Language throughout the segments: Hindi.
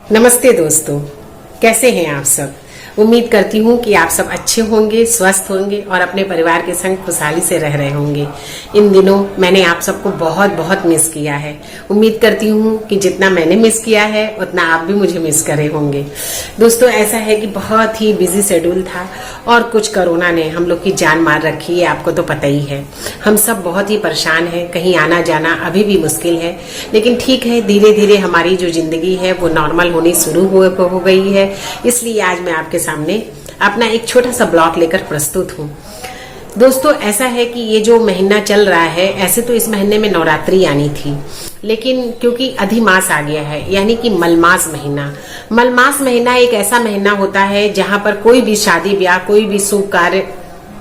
नमस्ते दोस्तों, कैसे हैं आप सब। उम्मीद करती हूँ कि आप सब अच्छे होंगे, स्वस्थ होंगे और अपने परिवार के संग खुशहाली से रह रहे होंगे। इन दिनों मैंने आप सबको बहुत बहुत मिस किया है। उम्मीद करती हूँ कि जितना मैंने मिस किया है उतना आप भी मुझे मिस करे होंगे। दोस्तों, ऐसा है कि बहुत ही बिजी शेड्यूल था और कुछ कोरोना ने हम लोग की जान मार रखी है, आपको तो पता ही है। हम सब बहुत ही परेशान हैं, कहीं आना जाना अभी भी मुश्किल है, लेकिन ठीक है, धीरे धीरे हमारी जो जिंदगी है वो नॉर्मल होनी शुरू हो गई है। इसलिए आज मैं आपके सामने अपना एक छोटा सा ब्लॉग लेकर प्रस्तुत हूँ। दोस्तों, ऐसा है कि ये जो महीना चल रहा है, ऐसे तो इस महीने में नवरात्रि आनी थी, लेकिन क्योंकि अधिमास आ गया है, यानी कि मलमास महीना। मलमास महीना एक ऐसा महीना होता है जहाँ पर कोई भी शादी ब्याह, कोई भी शुभ कार्य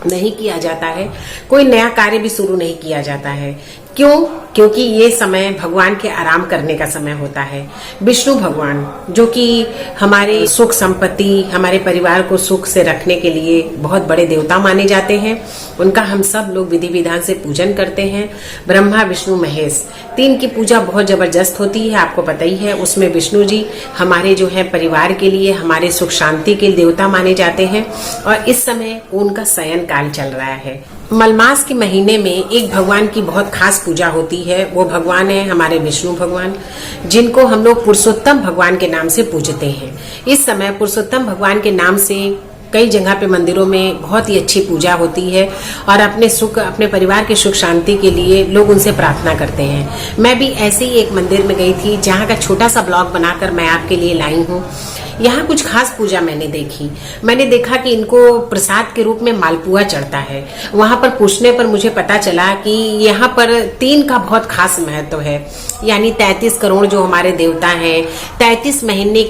नहीं किया जाता है, कोई नया कार्य भी शुरू नहीं किया जाता है। क्यों? क्योंकि ये समय भगवान के आराम करने का समय होता है। विष्णु भगवान, जो कि हमारे सुख संपत्ति, हमारे परिवार को सुख से रखने के लिए बहुत बड़े देवता माने जाते हैं, उनका हम सब लोग विधि विधान से पूजन करते हैं। ब्रह्मा विष्णु महेश, तीन की पूजा बहुत जबरदस्त होती है, आपको पता ही है। उसमें विष्णु जी हमारे जो है परिवार के लिए, हमारे सुख शांति के देवता माने जाते हैं और इस समय उनका शयन काल चल रहा है। मलमास के महीने में एक भगवान की बहुत खास पूजा होती है। वो भगवान है हमारे विष्णु भगवान, जिनको हम लोग पुरुषोत्तम भगवान के नाम से पूजते हैं। इस समय पुरुषोत्तम भगवान के नाम से कई जगह पे मंदिरों में बहुत ही अच्छी पूजा होती है और अपने परिवार के सुख शांति के लिए लोग उनसे प्रार्थना करते हैं। मैं भी ऐसे ही एक मंदिर में गई थी, जहाँ का छोटा सा ब्लॉग बनाकर मैं आपके लिए लाई हूँ। यहाँ कुछ खास पूजा मैंने देखी। मैंने देखा कि इनको प्रसाद के रूप में मालपुआ चढ़ता है। वहां पर पूछने पर मुझे पता चला कि यहाँ पर 3 का बहुत खास महत्व है, यानी 33 करोड़ जो हमारे देवता हैं, 33 महीने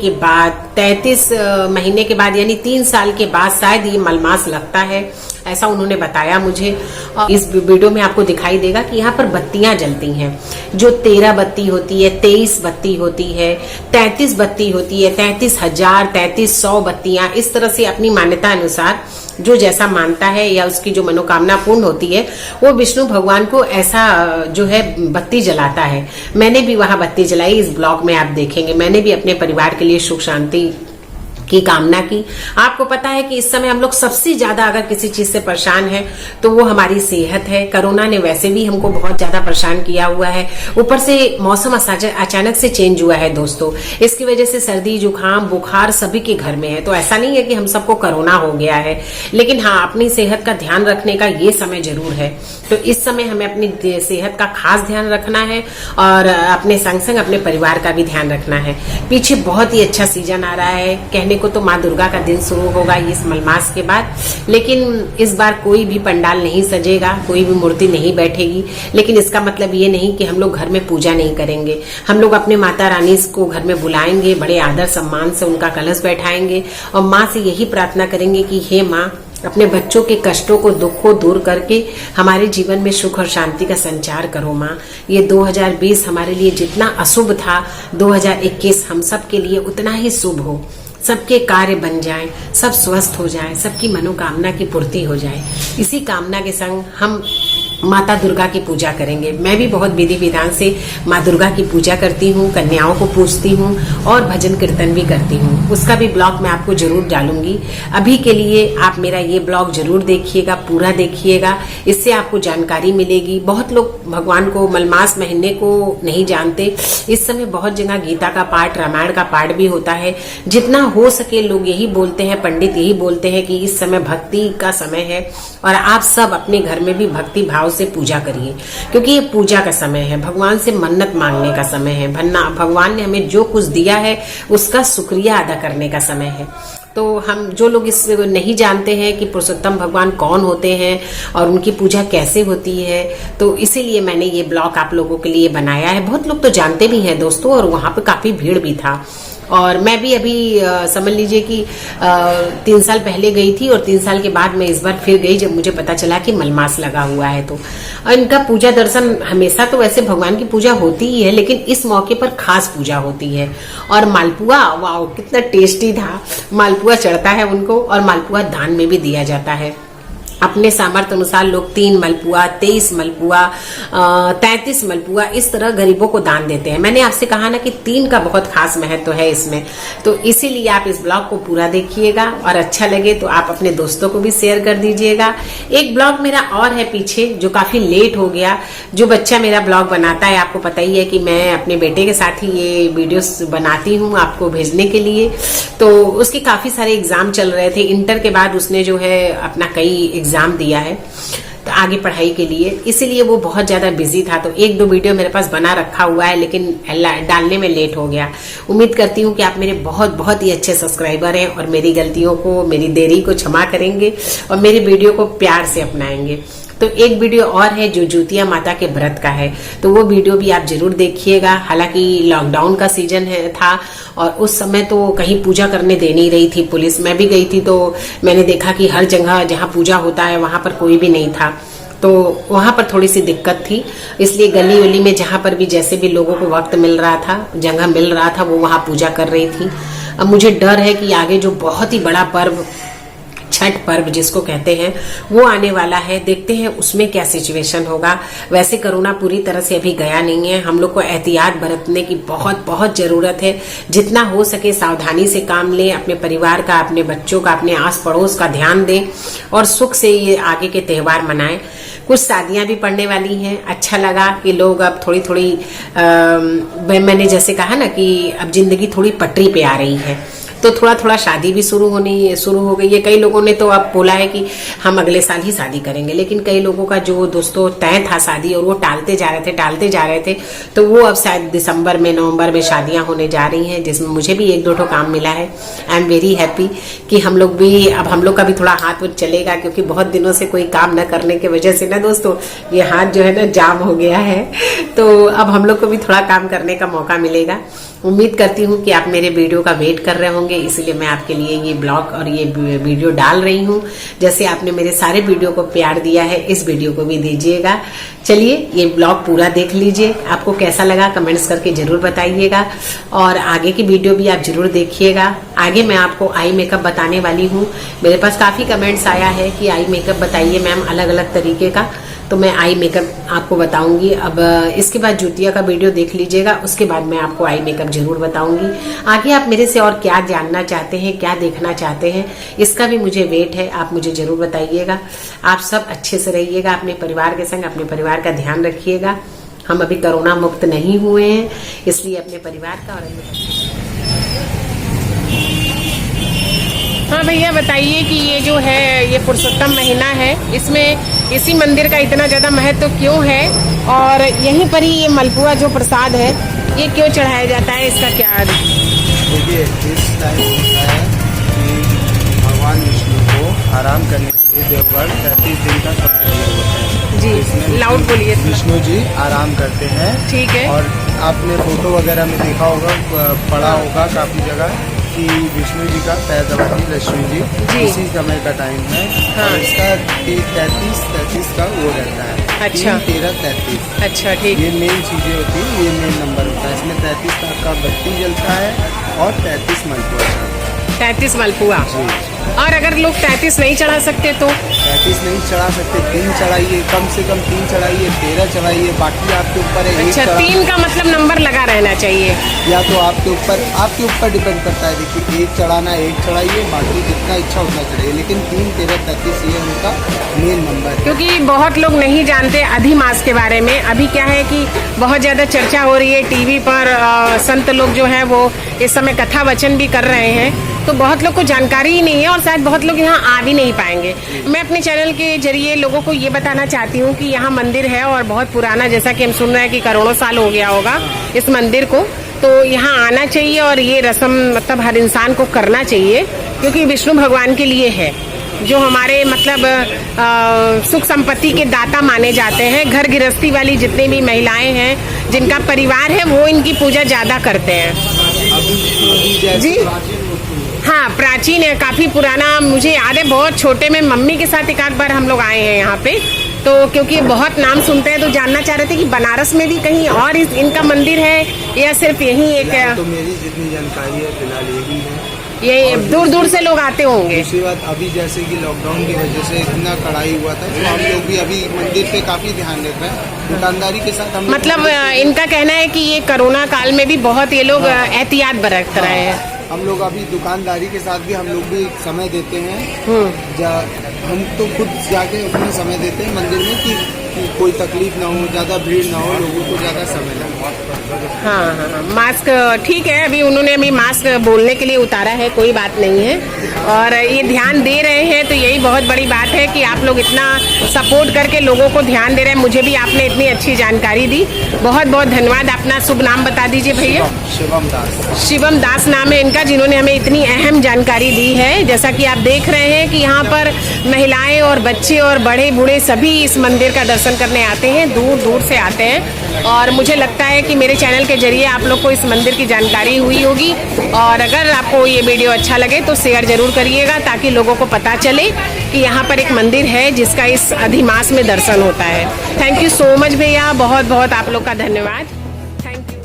के बाद यानी 3 साल के बाद शायद ये मलमास लगता है, ऐसा उन्होंने बताया मुझे। और इस वीडियो में आपको दिखाई देगा कि यहाँ पर बत्तियां जलती हैं, जो 13 बत्ती होती है, 23 बत्ती होती है, 33 बत्ती होती है, 33,000, 3300 बत्तियां। इस तरह से अपनी मान्यता अनुसार जो जैसा मानता है या उसकी जो मनोकामना पूर्ण होती है, वो विष्णु भगवान को ऐसा जो है बत्ती जलाता है। मैंने भी वहां बत्ती जलाई, इस ब्लॉग में आप देखेंगे। मैंने भी अपने परिवार के लिए सुख शांति की कामना की। आपको पता है कि इस समय हम लोग सबसे ज्यादा अगर किसी चीज से परेशान है तो वो हमारी सेहत है। कोरोना ने वैसे भी हमको बहुत ज्यादा परेशान किया हुआ है, ऊपर से मौसम अचानक से चेंज हुआ है दोस्तों। इसकी वजह से सर्दी जुकाम बुखार सभी के घर में है। तो ऐसा नहीं है कि हम सबको कोरोना हो गया है, लेकिन हाँ, अपनी सेहत का ध्यान रखने का ये समय जरूर है। तो इस समय हमें अपनी सेहत का खास ध्यान रखना है और अपने संग संग अपने परिवार का भी ध्यान रखना है। पीछे बहुत ही अच्छा सीजन आ रहा है, कहने को तो माँ दुर्गा का दिन शुरू होगा इस मलमास के बाद, लेकिन इस बार कोई भी पंडाल नहीं सजेगा, कोई भी मूर्ति नहीं बैठेगी। लेकिन इसका मतलब ये नहीं कि हम लोग घर में पूजा नहीं करेंगे। हम लोग अपने माता रानी को घर में बुलाएंगे, बड़े आदर सम्मान से उनका कलश बैठाएंगे और माँ से यही प्रार्थना करेंगे कि हे माँ, अपने बच्चों के कष्टों को, दुख को दूर करके हमारे जीवन में सुख और शांति का संचार करो माँ। ये 2020 हमारे लिए जितना अशुभ था, 2021 हम सब के लिए उतना ही शुभ हो। सबके कार्य बन जाएं, सब स्वस्थ हो जाएं, सबकी मनोकामना की पूर्ति हो जाए। इसी कामना के संग हम माता दुर्गा की पूजा करेंगे। मैं भी बहुत विधि विधान से माँ दुर्गा की पूजा करती हूँ, कन्याओं को पूजती हूँ और भजन कीर्तन भी करती हूँ। उसका भी ब्लॉग मैं आपको जरूर डालूंगी। अभी के लिए आप मेरा ये ब्लॉग जरूर देखिएगा, पूरा देखिएगा, इससे आपको जानकारी मिलेगी। बहुत लोग भगवान को मलमास महीने को नहीं जानते। इस समय बहुत जगह गीता का पाठ, रामायण का पाठ भी होता है। जितना हो सके लोग यही बोलते हैं, पंडित यही बोलते हैं कि इस समय भक्ति का समय है और आप सब अपने घर में भी भक्ति भाव से पूजा करिए, क्योंकि ये पूजा का समय है, भगवान से मन्नत मांगने का समय है। भगवान ने हमें जो कुछ दिया है उसका शुक्रिया अदा करने का समय है। तो हम जो लोग इस नहीं जानते हैं कि पुरुषोत्तम भगवान कौन होते हैं और उनकी पूजा कैसे होती है, तो इसीलिए मैंने ये ब्लॉग आप लोगों के लिए बनाया है। बहुत लोग तो जानते भी हैं दोस्तों, और वहां पे काफी भीड़ भी था। और मैं भी अभी समझ लीजिए कि 3 साल पहले गई थी और 3 साल के बाद मैं इस बार फिर गई, जब मुझे पता चला कि मलमास लगा हुआ है। तो इनका पूजा दर्शन हमेशा तो वैसे भगवान की पूजा होती ही है, लेकिन इस मौके पर खास पूजा होती है। और मालपुआ, वाओ कितना टेस्टी था। मालपुआ चढ़ता है उनको और मालपुआ दान में भी दिया जाता है। अपने सामर्थ्य अनुसार लोग 3 मलपुआ, 23 मलपुआ, 33 मलपुआ इस तरह गरीबों को दान देते हैं। मैंने आपसे कहा ना कि 3 का बहुत खास महत्व है इसमें, तो इसीलिए आप इस ब्लॉग को पूरा देखिएगा और अच्छा लगे तो आप अपने दोस्तों को भी शेयर कर दीजिएगा। एक ब्लॉग मेरा और है पीछे जो काफी लेट हो गया। जो बच्चा मेरा ब्लॉग बनाता है, आपको पता ही है कि मैं अपने बेटे के साथ ही ये वीडियोस बनाती हूँ आपको भेजने के लिए। तो उसके काफी सारे एग्जाम चल रहे थे। इंटर के बाद उसने जो है अपना कई एग्जाम दिया है तो आगे पढ़ाई के लिए, इसीलिए वो बहुत ज्यादा बिजी था। तो 1-2 वीडियो मेरे पास बना रखा हुआ है, लेकिन डालने में लेट हो गया। उम्मीद करती हूँ कि आप मेरे बहुत बहुत ही अच्छे सब्सक्राइबर हैं और मेरी गलतियों को, मेरी देरी को क्षमा करेंगे और मेरी वीडियो को प्यार से अपनाएंगे। तो एक वीडियो और है जो ज्योतिया माता के व्रत का है, तो वो वीडियो भी आप जरूर देखिएगा। हालांकि लॉकडाउन का सीजन था और उस समय तो कहीं पूजा करने दे नहीं रही थी पुलिस। मैं भी गई थी तो मैंने देखा कि हर जगह जहां पूजा होता है वहां पर कोई भी नहीं था, तो वहां पर थोड़ी सी दिक्कत थी। इसलिए गली उली में जहां पर भी जैसे भी लोगों को वक्त मिल रहा था, जगह मिल रहा था, वो वहां पूजा कर रही थी। अब मुझे डर है कि आगे जो बहुत ही बड़ा पर्व, छठ पर्व जिसको कहते हैं, वो आने वाला है। देखते हैं उसमें क्या सिचुएशन होगा। वैसे कोरोना पूरी तरह से अभी गया नहीं है, हम लोग को एहतियात बरतने की बहुत बहुत जरूरत है। जितना हो सके सावधानी से काम लें, अपने परिवार का, अपने बच्चों का, अपने आस पड़ोस का ध्यान दें और सुख से ये आगे के त्योहार मनाएं। कुछ शादियां भी पड़ने वाली हैं। अच्छा लगा कि लोग अब थोड़ी थोड़ी मैंने जैसे कहा ना कि अब जिंदगी थोड़ी पटरी पे आ रही है, तो थोड़ा थोड़ा शादी भी शुरू हो गई है। कई लोगों ने तो अब बोला है कि हम अगले साल ही शादी करेंगे, लेकिन कई लोगों का जो दोस्तों तय था शादी और वो टालते जा रहे थे, तो वो अब शायद दिसंबर में, नवंबर में शादियां होने जा रही हैं, जिसमें मुझे भी 1-2 काम मिला है। आई एम वेरी हैप्पी कि हम लोग का भी थोड़ा हाथ चलेगा, क्योंकि बहुत दिनों से कोई काम न करने की वजह से ना दोस्तों ये हाथ जो है ना जाम हो गया है, तो अब हम लोग को भी थोड़ा काम करने का मौका मिलेगा। उम्मीद करती हूँ कि आप मेरे वीडियो का वेट कर रहे होंगे, इसलिए मैं आपके लिए ये ब्लॉग और ये वीडियो डाल रही हूँ। जैसे आपने मेरे सारे वीडियो को प्यार दिया है, इस वीडियो को भी दीजिएगा। चलिए ये ब्लॉग पूरा देख लीजिए, आपको कैसा लगा कमेंट्स करके जरूर बताइएगा और आगे की वीडियो भी आप जरूर देखिएगा। आगे मैं आपको आई मेकअप बताने वाली हूँ। मेरे पास काफी कमेंट्स आया है कि आई मेकअप बताइए मैम अलग अलग तरीके का, तो मैं आई मेकअप आपको बताऊंगी। अब इसके बाद ज्योतिया का वीडियो देख लीजिएगा, उसके बाद मैं आपको आई मेकअप जरूर बताऊंगी। आगे आप मेरे से और क्या जानना चाहते हैं, क्या देखना चाहते हैं, इसका भी मुझे वेट है, आप मुझे जरूर बताइएगा। आप सब अच्छे से रहिएगा, अपने परिवार के संग अपने परिवार का ध्यान रखिएगा। हम अभी कोरोना मुक्त नहीं हुए हैं, इसलिए अपने परिवार का और हाँ भैया बताइए कि ये जो है ये पुरुषोत्तम महीना है, इसमें इसी मंदिर का इतना ज्यादा महत्व क्यों है और यहीं पर ही ये मलपुआ जो प्रसाद है ये क्यों चढ़ाया जाता है, इसका क्या? देखिए इस टाइम होता है कि भगवान विष्णु को आराम करने के लिए देवघर 33 दिन का समय होता है जी। इसमें लाउड बोलिए। विष्णु जी आराम करते हैं, ठीक है। और आपने फोटो वगैरह में देखा होगा, पढ़ा होगा काफी जगह कि विष्णु जी का पैदावारी लक्ष्मी जी इसी समय का टाइम है। हाँ। और इसका 33 का वो रहता है। अच्छा। 3, 13, 33। अच्छा ठीक। ये मेन चीजें होती है, ये मेन नंबर होता है। इसमें 33 का बत्ती जलता है और 33 मलपुआ। 33 मलपुआ। और अगर लोग 33 नहीं चढ़ा सकते तो? 33 नहीं चढ़ा सकते, 3 चढ़ाइए, कम से कम 3 चढ़ाइए, 13 चढ़ाइए, बाकी आपके ऊपर है। अच्छा 3 का मतलब नंबर लगा रहना चाहिए, या तो आपके ऊपर डिपेंड करता है। देखिए 1 चढ़ाना 1 चढ़ाइए, बाकी जितना इच्छा उतना चढ़ाइए, लेकिन 3, 13, 33 ये उनका मेन नंबर है। क्योंकि बहुत लोग नहीं जानते अधिमास के बारे में। अभी क्या है कि बहुत ज्यादा चर्चा हो रही है टीवी पर, संत लोग जो है वो इस समय कथा वचन भी कर रहे हैं, तो बहुत लोग को जानकारी ही नहीं है और शायद बहुत लोग यहाँ आ भी नहीं पाएंगे। मैं अपने चैनल के जरिए लोगों को ये बताना चाहती हूँ कि यहाँ मंदिर है और बहुत पुराना, जैसा कि हम सुन रहे हैं कि करोड़ों साल हो गया होगा इस मंदिर को, तो यहाँ आना चाहिए और ये रस्म मतलब हर इंसान को करना चाहिए, क्योंकि विष्णु भगवान के लिए है, जो हमारे मतलब सुख संपत्ति के दाता माने जाते हैं। घर गृहस्थी वाली जितनी भी महिलाएं हैं, जिनका परिवार है, वो इनकी पूजा ज्यादा करते हैं। जी हाँ, प्राचीन है, काफी पुराना। मुझे याद है बहुत छोटे में मम्मी के साथ एक आध बार हम लोग आए हैं यहाँ पे, तो क्योंकि बहुत नाम सुनते हैं तो जानना चाह रहे थे कि बनारस में भी कहीं और इनका मंदिर है या सिर्फ यही एक है? तो मेरी जितनी जानकारी है फिलहाल यही है। ये दूर दूर से लोग आते होंगे। दूसरी बात, अभी जैसे कि लॉकडाउन की वजह से इतना कड़ाई हुआ था, तो हम लोग भी अभी मंदिर पे काफी ध्यान देते हैं, दुकानदारी के साथ हम मतलब इनका कहना है कि ये कोरोना काल में भी बहुत ये लोग एहतियात बरत रहे हैं। हम लोग अभी दुकानदारी के साथ भी हम लोग भी समय देते हैं। हम तो खुद जाके अपना समय देते हैं मंदिर में कि कोई तकलीफ ना हो, ज्यादा भीड़ ना हो, लोगों को ज्यादा समय ना हो। हाँ, मास्क ठीक है, अभी उन्होंने अभी मास्क बोलने के लिए उतारा है, कोई बात नहीं है। और ये ध्यान दे रहे हैं तो यही बहुत बड़ी बात है कि आप लोग इतना सपोर्ट करके लोगों को ध्यान दे रहे हैं। मुझे भी आपने इतनी अच्छी जानकारी दी, बहुत बहुत धन्यवाद। अपना शुभ नाम बता दीजिए भैया। शिवम दास। शिवम दास नाम है इनका, जिन्होंने हमें इतनी अहम जानकारी दी है। जैसा कि आप देख रहे हैं कि यहाँ पर महिलाएं और बच्चे और बड़े बूढ़े सभी इस मंदिर का दर्शन करने आते हैं, दूर दूर से आते हैं। और मुझे लगता है कि मेरे चैनल के जरिए आप लोग को इस मंदिर की जानकारी हुई होगी। और अगर आपको ये वीडियो अच्छा लगे तो शेयर जरूर करिएगा, ताकि लोगों को पता चले कि यहाँ पर एक मंदिर है जिसका इस अधिमास में दर्शन होता है। थैंक यू सो मच भैया, बहुत बहुत आप लोग का धन्यवाद। Thank you.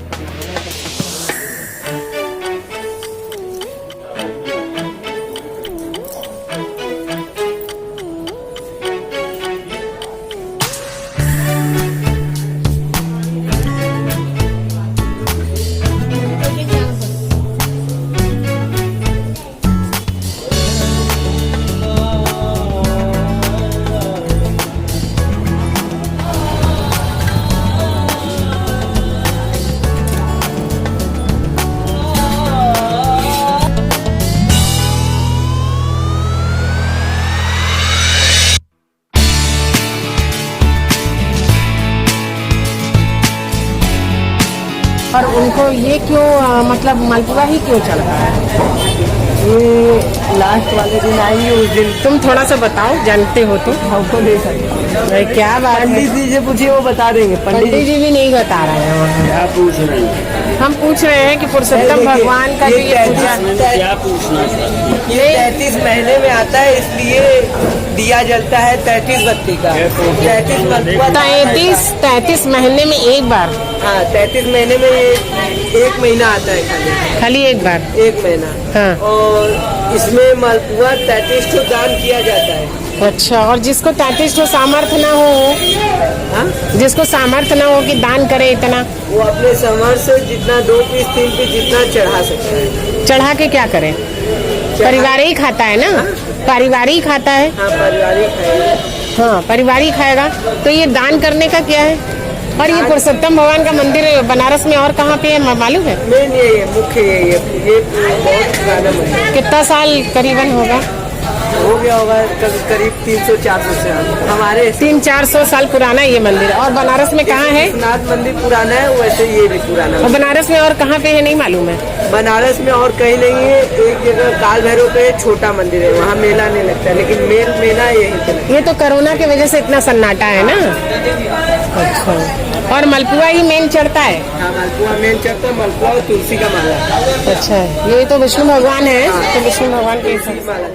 और उनको ये क्यों मतलब मलपुआ ही क्यों चल रहा है? ये लास्ट वाले दिन आएंगे उस दिन। तुम थोड़ा सा बताओ, जानते हो तो। हमको नहीं सकते, क्या बात है, पंडित जी से पूछिए, वो बता देंगे। पंडित जी भी नहीं बता रहे हैं वहाँ। क्या पूछ रहे हैं? हम पूछ रहे हैं कि पुरुषोत्तम भगवान का जो ये पूजा क्या पूछना? ये 33 महीने में आता है, इसलिए दिया जलता है 33 बत्ती का। 33 मलपुआ 33 महीने में एक बार। हाँ, 33 महीने में एक महीना आता है, खाली एक बार, एक महीना। हाँ। और इसमें मलपुआ 33 तो दान किया जाता है। अच्छा, और जिसको 33 तो सामर्थ्य ना हो, हाँ? जिसको सामर्थ्य ना हो कि दान करे इतना, वो अपने सामर्थ्य से जितना 2 पीस 3 पीस जितना चढ़ा सकता है। चढ़ा के क्या करे? परिवार ही खाता है ना, परिवार ही खाता है। हाँ, पारिवारिक है। हाँ, परिवार ही खाएगा। तो ये दान करने का क्या है? और ये पुरुषोत्तम भगवान का मंदिर बनारस में और कहाँ पे है मालूम है? मेन ये मुख्य ये बहुत पुराना मंदिर है। कितना साल करीबन होगा? हो गया होगा करीब 300-400 साल। हमारे 300-400 साल पुराना ये मंदिर। और बनारस में कहाँ है? नाथ मंदिर पुराना है, वैसे ये भी पुराना है। और बनारस में और कहाँ पे है नहीं मालूम है? बनारस में और कहीं नहीं है। एक जगह काल भैरव पे छोटा मंदिर है, वहाँ मेला नहीं लगता, लेकिन मेन मेला यही पे। ये तो कोरोना की वजह से इतना सन्नाटा है ना। अच्छा, और मलपुआ ही मेन चढ़ता है? हाँ, मलपुआ मेन चढ़ता है, मलपुआ और तुलसी का माला। अच्छा, ये तो विष्णु भगवान है, तो विष्णु भगवान के माला